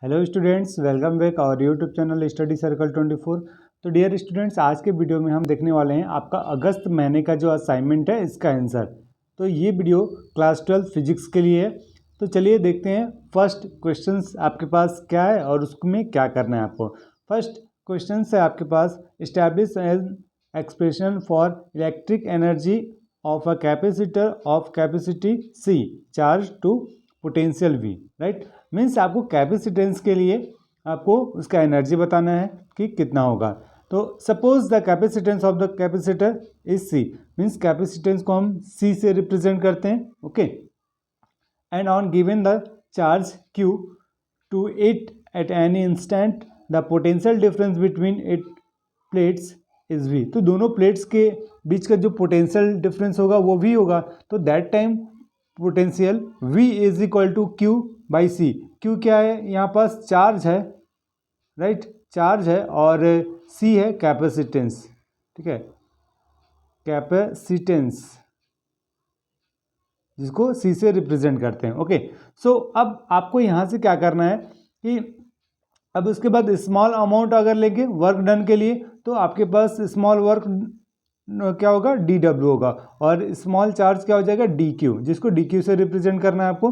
Hello students, welcome back our YouTube channel study circle 24। तो dear students, आज के video में हम देखने वाले हैं आपका अगस्त महीने का जो असाइनमेंट है इसका आंसर। तो ये वीडियो क्लास 12 फिजिक्स के लिए है। तो चलिए देखते हैं फर्स्ट क्वेश्चंस आपके पास क्या है और उसमें क्या करना है आपको। फर्स्ट क्वेश्चन है आपके पास, establish an expression for electric energy of a capacitor of capacity C charge to potential V, right. Means आपको कैपेसिटेंस के लिए आपको उसका एनर्जी बताना है कि कितना होगा। तो suppose the capacitance of the capacitor is C, means capacitance को हम सी से रिप्रेजेंट करते हैं, okay. And on given the charge Q to it at any instant the potential difference between it plates is V. तो दोनों plates के बीच का जो पोटेंशियल डिफरेंस होगा वो वी होगा। तो that time potential V is equal to Q by C. Q क्या है, यहाँ पास चार्ज है, राइट, चार्ज है, और C है कैपेसिटेंस, ठीक है, कैपेसिटेंस जिसको C से रिप्रेजेंट करते हैं, ओके। सो अब आपको यहाँ से क्या करना है कि अब उसके बाद स्मॉल अमाउंट अगर लेंगे वर्क डन के लिए तो आपके पास स्मॉल वर्क क्या होगा, dw होगा, और स्मॉल चार्ज क्या हो जाएगा, dq, जिसको dq से रिप्रेजेंट करना है आपको।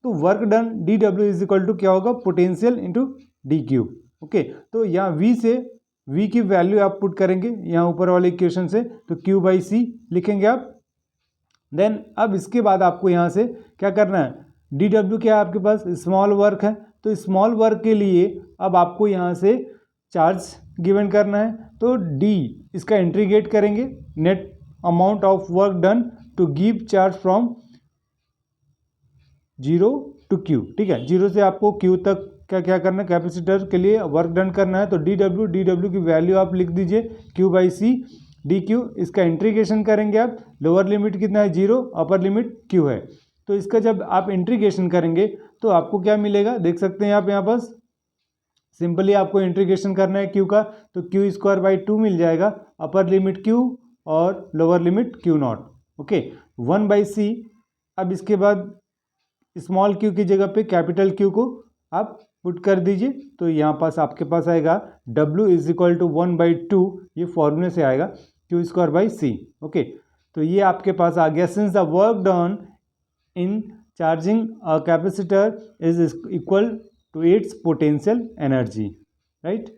तो work done dw is equal to क्या होगा, पोटेंशियल इंटू dq, ओके। तो यहाँ v से v की वैल्यू आप पुट करेंगे यहाँ ऊपर वाले इक्वेशन से, तो q बाई सी लिखेंगे आप। देन अब इसके बाद आपको यहाँ से क्या करना है, dw क्या है आपके पास, स्मॉल वर्क है। तो स्मॉल वर्क के लिए अब आपको यहाँ से चार्ज गिवन करना है, तो d इसका इंटीग्रेट करेंगे, net amount of work done to give charge from 0 to q, ठीक है। 0 से आपको q तक क्या क्या करना है, कैपेसिटर के लिए वर्क डन करना है। तो dw की वैल्यू आप लिख दीजिए q बाई सी dq, इसका इंटीग्रेशन करेंगे आप, लोअर लिमिट कितना है 0, अपर लिमिट q है। तो इसका जब आप इंटीग्रेशन करेंगे तो आपको क्या मिलेगा, देख सकते हैं आप यहाँ पास, सिंपली आपको इंटीग्रेशन करना है q का, तो क्यू स्क्वायर बाई 2 मिल जाएगा, अपर लिमिट q और lower limit q naught, okay, 1 by C. अब इसके बाद स्मॉल q की जगह पे कैपिटल Q को आप पुट कर दीजिए, तो यहाँ पास आपके पास आएगा W is equal to 1 by 2, ये फॉर्मूले से आएगा Q square by C, okay. तो ये आपके पास आ गया, since the work done in charging a capacitor is equal to its potential energy, right.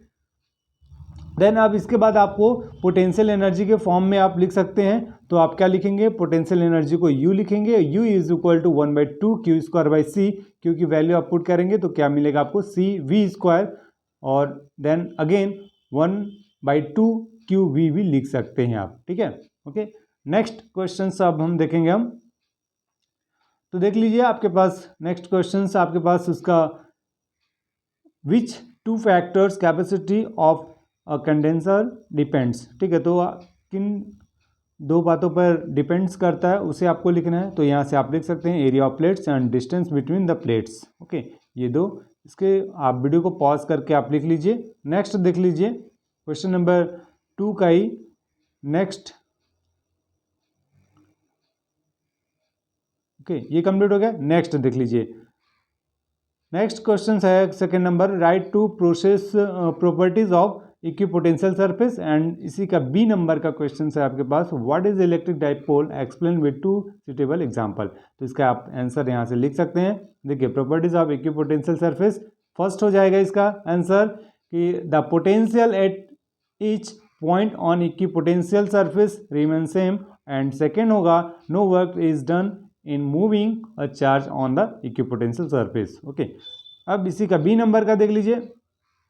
Then अब इसके बाद आपको पोटेंशियल एनर्जी के फॉर्म में आप लिख सकते हैं, तो आप क्या लिखेंगे, पोटेंशियल एनर्जी को U लिखेंगे, U is equal to 1 by 2 Q square by C. Q की वैल्यू आप पुट करेंगे तो क्या मिलेगा आपको, C V स्क्वायर, और then again 1 by 2 Q V भी लिख सकते हैं आप, ठीक है, ओके। नेक्स्ट क्वेश्चन अब हम देखेंगे हम, तो देख लीजिए आपके पास नेक्स्ट क्वेश्चन आपके पास उसका, which two factors capacity of condenser depends, ठीक है। तो किन दो बातों पर डिपेंड्स करता है उसे आपको लिखना है। तो यहाँ से आप लिख सकते हैं area of plates and distance between the plates, okay. ये दो, इसके आप वीडियो को पॉज करके आप लिख लीजिए। नेक्स्ट देख लीजिए क्वेश्चन नंबर 2 का ही नेक्स्ट, ओके, ये कंप्लीट हो गया। नेक्स्ट देख लीजिए, नेक्स्ट क्वेश्चन है second number, right to process properties of equipotential surface, and इसी का बी नंबर का क्वेश्चन है आपके पास, what is electric dipole, explain with 2 suitable example. तो इसका आप आंसर यहाँ से लिख सकते हैं। देखिए properties of equipotential surface, first हो जाएगा इसका आंसर कि the potential at each point on equipotential surface remain same, and second होगा no work is done in moving a charge on the equipotential surface, okay. अब इसी का B number का देख लीजिए,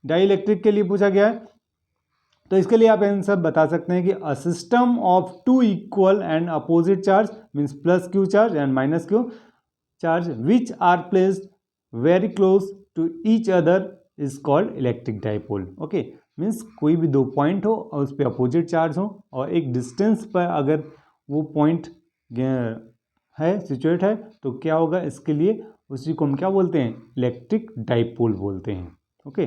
डाइइलेक्ट्रिक के लिए पूछा गया है। तो इसके लिए आप आंसर बता सकते हैं कि a system of 2 equal and opposite charge means plus Q charge and minus Q charge which are placed very close to each other is called electric dipole, okay. Means कोई भी दो पॉइंट हो और उस पर अपोजिट चार्ज हो और एक डिस्टेंस पर अगर वो पॉइंट है, सिचुएट है, तो क्या होगा, इसके लिए उसी को हम क्या बोलते हैं, इलेक्ट्रिक डाइपोल बोलते हैं, ओके।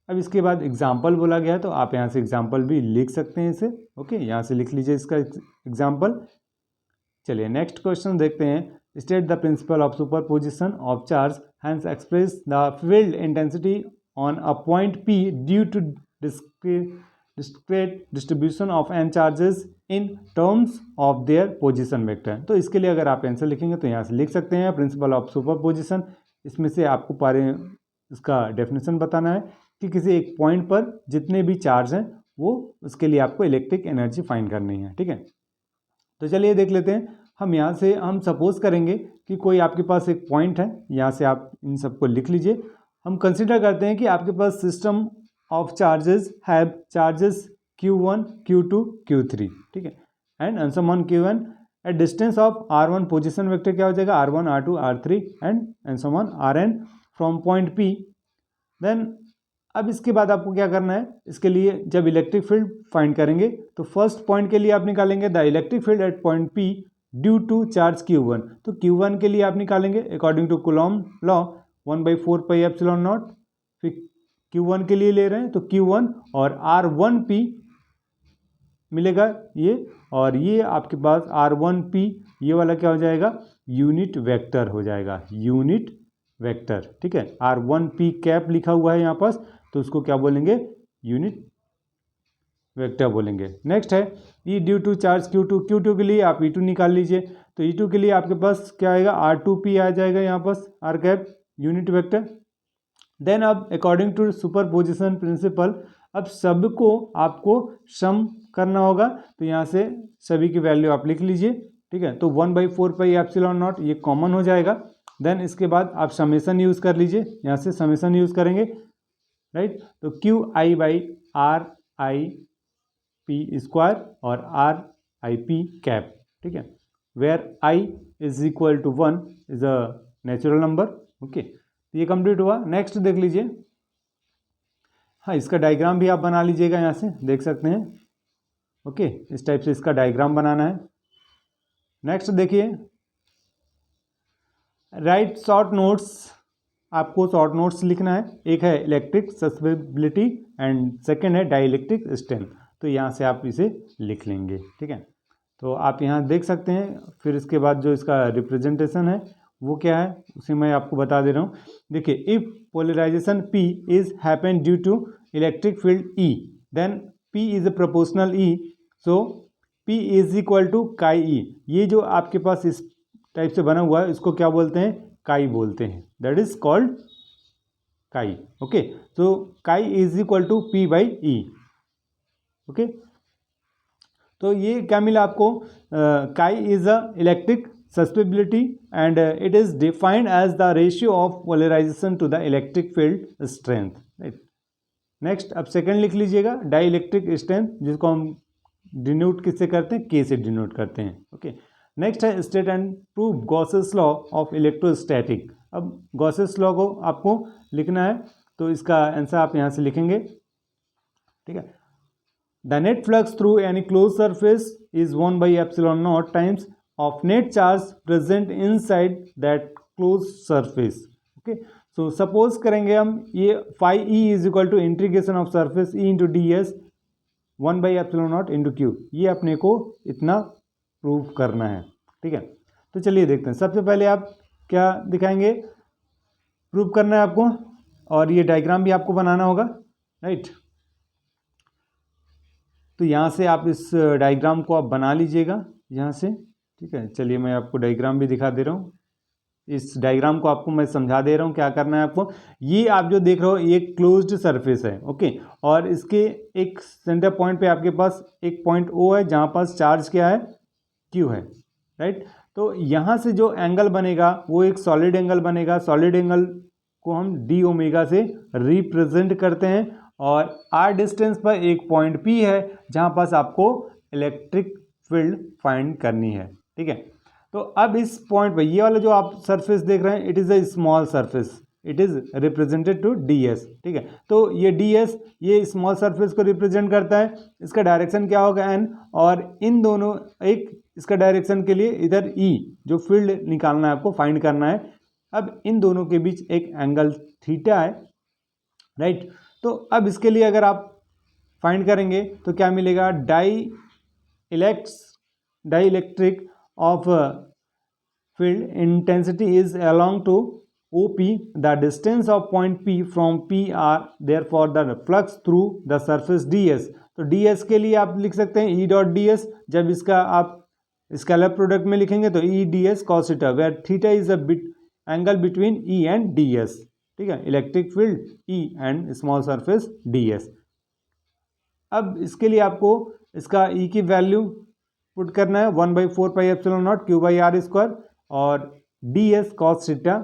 अब इसके बाद एग्जाम्पल बोला गया है, तो आप यहाँ से एग्जाम्पल भी लिख सकते हैं इसे, ओके, यहाँ से लिख लीजिए इसका एग्जाम्पल। चलिए नेक्स्ट क्वेश्चन देखते हैं, state the principle of superposition of charge hence express the field intensity on a point P due to discrete distribution of n charges in terms of their position vector। तो इसके लिए अगर आप answer लिखेंगे तो यहाँ से लिख सकते हैं प्रिंसिपल ऑफ सुपरपोजिशन। इसमें से आपको इसका डेफिनेशन बताना है कि किसी एक पॉइंट पर जितने भी चार्ज हैं वो उसके लिए आपको इलेक्ट्रिक एनर्जी फाइंड करनी है, ठीक है। तो चलिए देख लेते हैं। हम यहाँ से हम सपोज करेंगे कि कोई आपके पास एक पॉइंट है, यहाँ से आप इन सबको लिख लीजिए। हम कंसिडर करते हैं कि आपके पास system of charges have charges Q1, Q2, Q3, ठीक है, and sum on Q1 at distance of R1 position vector क्या हो जाएगा R1, R2, R3 and sum on Rn from point P। Then अब इसके बाद आपको क्या करना है, इसके लिए जब इलेक्ट्रिक फील्ड फाइंड करेंगे तो फर्स्ट पॉइंट के लिए आप निकालेंगे the electric field at point P due to charge Q1। तो Q1 के लिए आप निकालेंगे अकॉर्डिंग टू कूलॉम लॉ 1/4πε0। फिर Q1 के लिए ले रहे हैं तो Q1 और R1P मिलेगा ये, और ये आपके पास R1P ये वाला क्या हो जाएगा, यूनिट वेक्टर हो जाएगा, यूनिट वेक्टर, ठीक है। R1P कैप लिखा हुआ है यहाँ पास, तो उसको क्या बोलेंगे, यूनिट वेक्टर बोलेंगे। नेक्स्ट है E due to charge Q2। Q2 के लिए आप E2 निकाल लीजिए। तो E2 के लिए आपके पास क्या आएगा, R2P आ जाएगा यहाँ पास, R cap unit vector. Then अब अकॉर्डिंग टू सुपरपोजिशन प्रिंसिपल अब सबको आपको सम करना होगा, तो यहाँ से सभी की वैल्यू आप लिख लीजिए, ठीक है। तो 1/4πε0 ये कॉमन हो जाएगा। देन इसके बाद आप समेसन यूज़ कर लीजिए, यहाँ से समेसन यूज़ करेंगे, राइट। तो QI/RIP² और RIP कैप, ठीक है, where I is equal to 1 is a natural number, okay. तो ये कंप्लीट हुआ। नेक्स्ट देख लीजिए, हाँ इसका डायग्राम भी आप बना लीजिएगा, यहाँ से देख सकते हैं, ओके। इस टाइप से इसका डायग्राम बनाना है। नेक्स्ट देखिए, राइट शॉर्ट नोट्स, आपको शॉर्ट नोट्स लिखना है। एक है इलेक्ट्रिक सस्पेसिबिलिटी एंड सेकेंड है डाइलेक्ट्रिक स्ट्रेंथ। तो यहाँ से आप इसे लिख लेंगे, ठीक है। तो आप यहाँ देख सकते हैं। फिर इसके बाद जो इसका रिप्रेजेंटेशन है वो क्या है, उसे मैं आपको बता दे रहा हूँ। देखिए, if polarisation P is happen due to electric field E, then P is a proportional E, so P is equal to chi E। ये जो आपके पास इस टाइप से बना हुआ है इसको क्या बोलते हैं, काई बोलते हैं, दैट इज कॉल्ड काई, ओके। तो काई is equal to P/E, okay. तो ये क्या मिला आपको, chi is a electric susceptibility and it is defined as the ratio of polarisation to the electric field strength, right. Next अब सेकंड लिख लीजिएगा, डाई इलेक्ट्रिक स्ट्रेंथ, जिसको हम डिनोट किससे करते हैं, K से डिनोट करते हैं, ओके। नेक्स्ट है state and prove Gauss's law of electrostatic. अब गॉसेस लॉ को आपको लिखना है, तो इसका आंसर आप यहाँ से लिखेंगे, ठीक है। The net flux through any closed surface is 1/ε0 times of net charge present inside that closed surface, okay. So suppose करेंगे हम ये phi E is equal to integration of surface E into ds 1/ε0 into Q। ये अपने को इतना prove करना है, ठीक है। तो चलिए देखते हैं। सबसे पहले आप क्या दिखाएंगे, प्रूव करना है आपको, और ये डायग्राम भी आपको बनाना होगा, राइट। तो यहाँ से आप इस डायग्राम को आप बना लीजिएगा यहाँ से, ठीक है। चलिए मैं आपको डायग्राम भी दिखा दे रहा हूँ। इस डायग्राम को आपको मैं समझा दे रहा हूँ क्या करना है आपको। ये आप जो देख रहे हो ये क्लोज्ड सरफेस है, ओके। और इसके एक सेंटर पॉइंट पे आपके पास एक पॉइंट O है जहाँ पास चार्ज क्या है, Q है, राइट। तो यहाँ से जो एंगल बनेगा वो एक सॉलिड एंगल बनेगा। सॉलिड एंगल को हम d से रिप्रेजेंट करते हैं, और r डिस्टेंस पर एक पॉइंट P है जहाँ पास आपको इलेक्ट्रिक फील्ड फाइंड करनी है, ठीक है। तो अब इस पॉइंट पर ये वाला जो आप सरफेस देख रहे हैं, it is a small surface, it is represented to ds, ठीक है। तो ये ds ये स्मॉल सरफेस को रिप्रेजेंट करता है। इसका डायरेक्शन क्या होगा n, और इन दोनों एक इसका डायरेक्शन के लिए इधर E जो फील्ड निकालना है आपको, फाइंड करना है। अब इन दोनों के बीच एक एंगल थीटा है, राइट। तो अब इसके लिए अगर आप फाइंड करेंगे तो क्या मिलेगा, dielectric of field intensity is along to OP, the distance of point P from P are therefore the flux through the surface ds। तो ds के लिए आप लिख सकते हैं E डॉट ds। जब इसका आप स्केलर प्रोडक्ट में लिखेंगे तो E ds cos theta, where theta is a angle between E and ds। ठीक है, electric field E and small surface ds। अब इसके लिए आपको इसका E की वैल्यू पुट करना है 1/4πε0 Q/r² और ds cos theta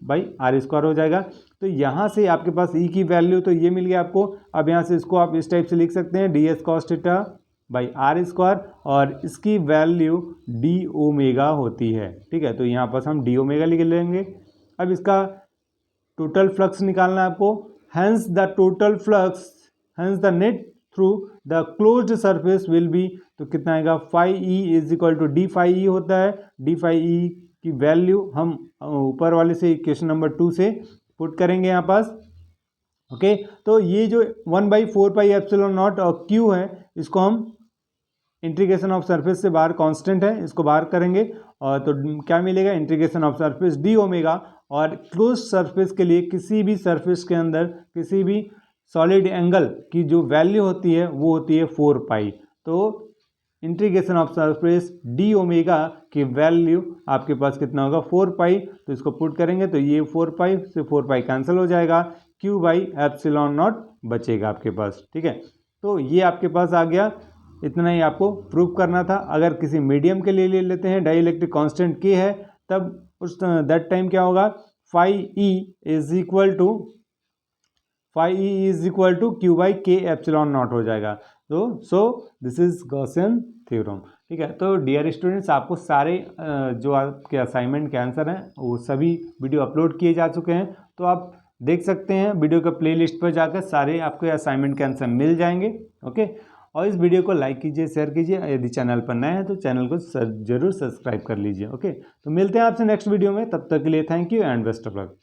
by r² हो जाएगा। तो यहाँ से आपके पास E की वैल्यू तो ये मिल गया आपको। अब यहाँ से इसको आप इस टाइप से लिख सकते हैं ds cos theta by r² और इसकी वैल्यू d ओमेगा होती है। ठीक है, तो यहाँ पर हम d ओमेगा लिख लेंगे। अब इसका टोटल फ्लक्स निकालना है आपको। Hence the total flux, hence the net through the closed surface will be, तो कितना आएगा phi E is equal to d phi E होता है। डी फाई ई की वैल्यू हम ऊपर वाले से क्वेश्चन नंबर 2 से पुट करेंगे यहाँ पास। ओके, तो ये जो 1/4πε0 और क्यू है इसको हम इंटीग्रेशन ऑफ सरफेस से बाहर कांस्टेंट है, इसको बाहर करेंगे और तो क्या मिलेगा integration of surface D omega. और क्लोज सरफेस के लिए किसी भी सरफेस के अंदर किसी भी सॉलिड एंगल की जो वैल्यू होती है वो होती है 4π। तो integration of surface D omega की वैल्यू आपके पास कितना होगा 4π। तो इसको पुट करेंगे तो ये 4π से 4π कैंसिल हो जाएगा, Q/ε0 बचेगा आपके पास। ठीक है, तो ये आपके पास आ गया। इतना ही आपको प्रूव करना था। अगर किसी मीडियम के लिए ले लेते हैं, डाई इलेक्ट्रिक कॉन्स्टेंट के है, तब उस दैट टाइम क्या होगा phi E is equal to Q/K/ε0 हो जाएगा। तो so this is Gaussian theorem. ठीक है, तो डियर स्टूडेंट्स आपको सारे जो आपके असाइनमेंट के आंसर हैं वो सभी वीडियो अपलोड किए जा चुके हैं, तो आप देख सकते हैं वीडियो का प्लेलिस्ट पर जाकर सारे आपके असाइनमेंट के आंसर मिल जाएंगे। ओके, और इस वीडियो को लाइक कीजिए, शेयर कीजिए। यदि चैनल पर नए हैं तो चैनल को जरूर सब्सक्राइब कर लीजिए। ओके, तो मिलते हैं आपसे नेक्स्ट वीडियो में, तब तक के लिए thank you and best of luck.